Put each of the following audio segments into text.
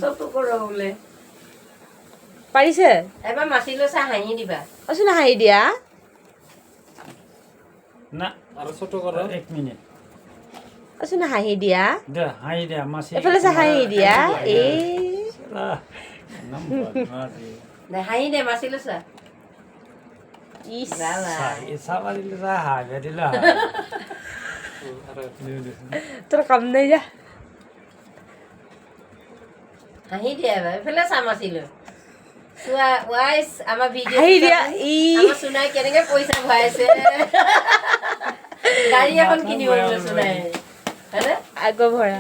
চকু কৰ বোলে পাৰিছে এবাৰ মাছি লৈছা হাঁহি দিবা অচোন হাঁহি দিয়া না আৰু ছোট কৰ 1 মিনিট অচোন হাঁহি দিয়া দে হাই দে মাছি এফালে চা হাঁহি দিয়া এই দে হাঁহি দে মাছি লৈছা ইস সাবারি লা হাই দিলা তোর কাম নাই যা হাঁহি দিয়া এবাৰ এফালে চা মাছি লৈ চোৱা ৱাইছ আমাৰ ভিডিঅ' হাঁহি দিয়া ই আমাৰ সোনাই কেনেকে পইচা ভৰাইছে গাড়ী এখন কিনিব বোলে সোনাই হয়নে আগৰ ভৰা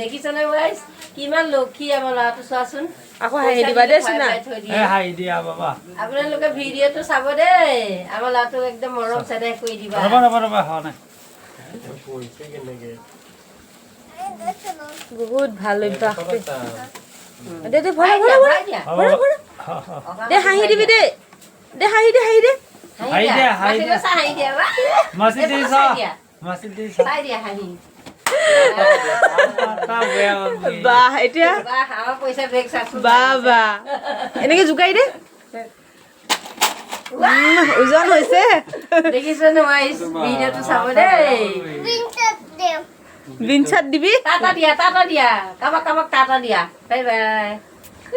দেখিছনে ৱাইছ কিমান লক্ষী আমাৰ ল'ৰাটো চোৱাচোন আকৌ হাঁহি দিবা দেই চোনা এ হাই দিয়া বাবা আপোনালোকে ভিডিঅ'টো চাব দেই আমাৰ ল'ৰাটোক একদম মৰম চেনেহ কৰি দিবা ৰবা ৰবা ৰবা হ নাই বহুত ভাল অভ্যাস দে দে ভৰা ভৰা ভৰা ভৰা ভৰা দে হাঁহি দিবি দে দে হাঁহি দে হাঁহি দে হাই দিয়া হাই দিয়া হাঁহি দিয়া মাছি দিছা মাছি দিছা চাই দিয়া হাঁহি তা বেয়া বাহ এতিয়া বাহ আমাৰ পইচা বেগ চাচোন বাহ বাহ এনেকে জোকাই দে ওজন হৈছে দেখিছনে ৱাইছ ভিডিঅ'টো চাব দেই বিনচাত দিবি টাটা দিয়া কাবাক কাবাক টাটা দিয়া বাই বাই